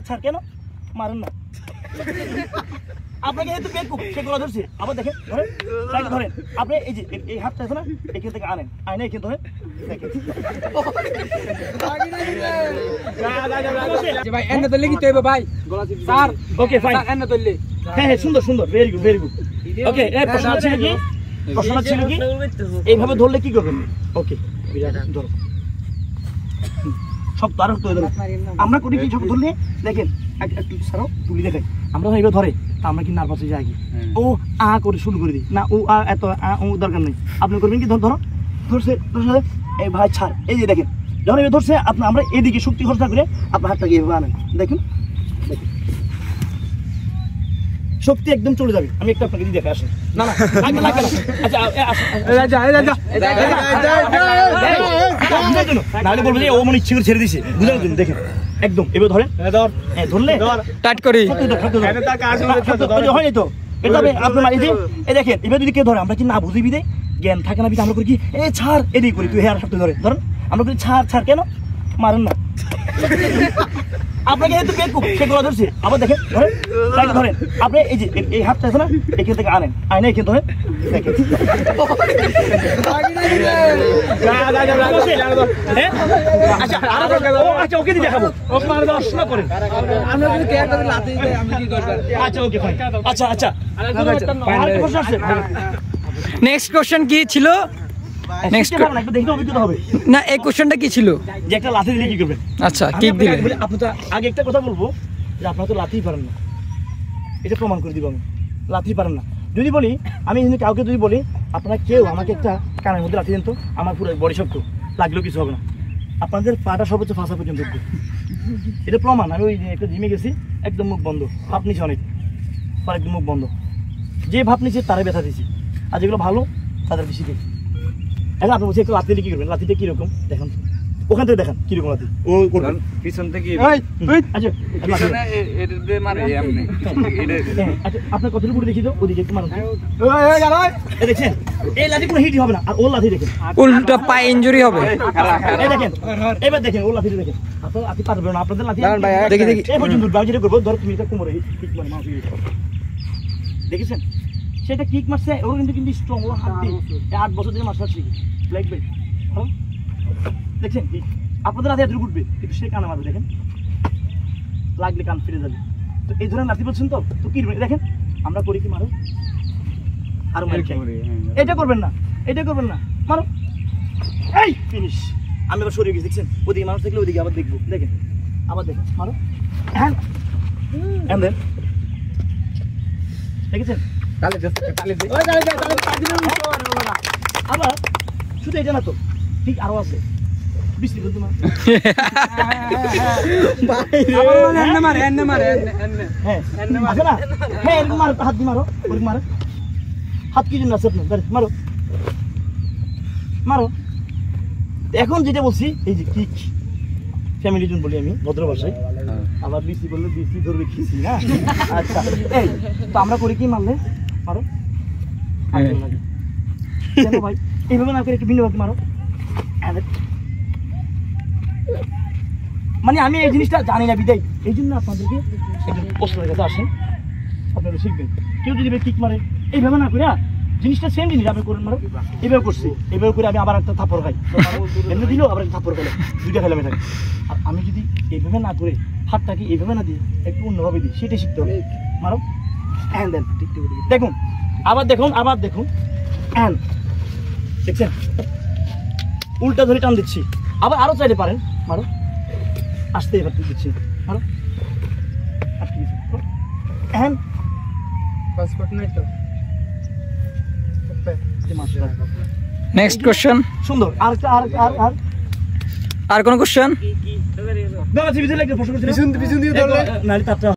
ছাড় কেন মারেন না আপনাকে যেহেতু বেকুব সে গলা ধরছে আবার দেখেন ধরেন তাকে ধরেন আপনি এই যে এই হাতটা আছে না এখান থেকে আনেন আয়না এখানে ধরেন দেখেন ভাই এনে ধরলে কি তৈবে ভাই স্যার ওকে ফাইন এনে ধরলে হ্যাঁ হ্যাঁ সুন্দর সুন্দর ভেরি গুড ওকে এই প্রশ্ন ছিল কি এইভাবে ধরলে কি করবেন ওকে ধরো সব তার ধরো আমরা করি কি সব ধরলে দেখেন একটু ছাড়াও তুলি দেখাই আমরা এইভাবে ধরে তা আমরা কি নার্ভাস হয়ে যাই ও আ করে শুরু করে দিই না ও আ এত ও দরকার নেই আপনি করবেন কি ধরো ধরছে এই ভাই ছাড় এই যে দেখেন যখন এভাবে ধরছে আপনার আমরা এদিকে শক্তি খরচা করে আপনার হাতটাকে এভাবে আনেন দেখুন শক্তি একদম চলে যাবে আমি একটু আপনাকে দিয়ে দেখে আসেন না না লাগবে না আচ্ছা নাহলে বলবো যে ও মনে ইচ্ছে করে ছেড়ে দিছে বুঝলেন তুমি দেখেন একদম এবার ধরেন ধরলে টাইট করি হয়নি তো এটা আপনার এই দেখেন এবার যদি কেউ ধরে আমরা কি না বুঝি বিদে জ্ঞান থাকে না বিদে আমরা করি কি এই ছাড় এদিকে করি তুই হেয়ার সপ্তাহে ধরেন আমরা করি ছাড় কেন মারেন না আপনাকে যেহেতু বেকুব সে গলা ধরছে আবার দেখেন ধরেন তাকে ধরেন আপনি এই যে এই হাতটা আছে না এখান থেকে আনেন আয়না এখানে ধরেন দেখেন আচ্ছা ওকে দিয়ে দেখাবো দর্শনা করেন আচ্ছা ওকে ফাইন আচ্ছা নেক্সট কোশ্চেন কি ছিল না এই কোশ্চেনটা কি ছিল যে একটা লাথি দিলে কি করবেন আচ্ছা কিক দিলে আপনি তো আগে একটা কথা বলবো যে আপনারা তো লাথি পারেন না এটা প্রমাণ করে দিব আমি লাথি পারেন না যদি বলি আমি কাউকে যদি বলি আপনারা কেউ আমাকে একটা কানের মধ্যে লাথি দেন তো আমার পুরো বডি শক্ত লাগলেও কিছু হবে না আপনাদের পাটা সর্বোচ্চ ফাঁসা পর্যন্ত এটা প্রমাণ আমি ওই একটা জিমে গেছি একদম মুখ বন্ধ ভাব নিছে অনেক পর একদম মুখ বন্ধ যে ভাব নিছে তারে ব্যথা দিছি আর যেগুলো ভালো তাদের বেশি দিই এখন আপনি বলছি একটা লাথি দিলে কি করবেন লাথিটা কিরকম দেখেন ওখান থেকে দেখান কিরকম লাথি ও করবেন পিছন থেকে আচ্ছা আপনার কতটুকু করে দেখি তো ওদিকে একটু মারুন দেখছেন এই লাথি কোনো হিট হবে না আর ওর লাথি দেখেন উল্টা পায়ে ইনজুরি হবে এই দেখেন এবার দেখেন ওর লাথিটা দেখেন আপনার লাথি পারবেন না আপনাদের লাথি দেখি এই পর্যন্ত বাবু যেটা করবো ধর তুমি এটা কোমরে ঠিক মানে মাছ দেখেছেন সেটা কিক মারছে ওর কিন্তু স্ট্রং ওর হাত দিয়ে 8 বছর ধরে মার্শাল শিখি ব্ল্যাক বেল্ট দেখছেন আপনাদের হাতে এত উঠবে কিন্তু সে কানে মারবে দেখেন লাগলে কান ফিরে যাবে তো এই ধরনের লাথি বলছেন তো কি দেখেন আমরা করি কি মারো আর এটা করবেন না মারো এই ফিনিশ আমি আবার সরিয়ে গেছি দেখছেন ওদিকে মানুষ থাকলে ওদিকে আবার দেখবো দেখেন আবার দেখেন মারো হ্যাঁ দেন দেখেছেন আবার শুধু এটা না তো ঠিক আরো আছে হাত কি জন্য আছে আপনার মারো মারো এখন যেটা বলছি এই যে কিক ফ্যামিলি জন্য বলি আমি ভদ্র ভাষায় আবার বিসি বললে বিসি ধরবে খিসি না আচ্ছা এই তো আমরা করি কি মারলে মারো কেন ভাই এইভাবে না করে একটু ভিন্ন ভাবে মারো মানে আমি এই জিনিসটা জানি না বিদায় এই জন্য আপনাদেরকে প্রশ্নের কাছে আসেন আপনারা শিখবেন কেউ যদি কিক মারে এইভাবে না করে জিনিসটা সেম জিনিস আপনি করেন মারো এইভাবে করছি এইভাবে করে আমি আবার একটা থাপ্পড় খাই এমনি দিলেও আবার একটা থাপ্পড় খেলে দুইটা খেলামে থাকে আর আমি যদি এইভাবে না করে হাতটাকে এইভাবে না দিই একটু অন্যভাবে দিই সেটাই শিখতে হবে মারো হ্যাঁ দেন দেখুন আবার দেখুন হ্যাঁ দেখছেন উল্টা ধরে টান দিচ্ছি আবার আরো চাইতে পারেন মারো আসতে এবার তুই দিচ্ছি মারো হ্যাঁ পাসপোর্ট নাই তো নেক্সট কোশ্চেন সুন্দর আর কোন কোশ্চেন দাদা পিছন দিয়ে ধরলে নালে তারটা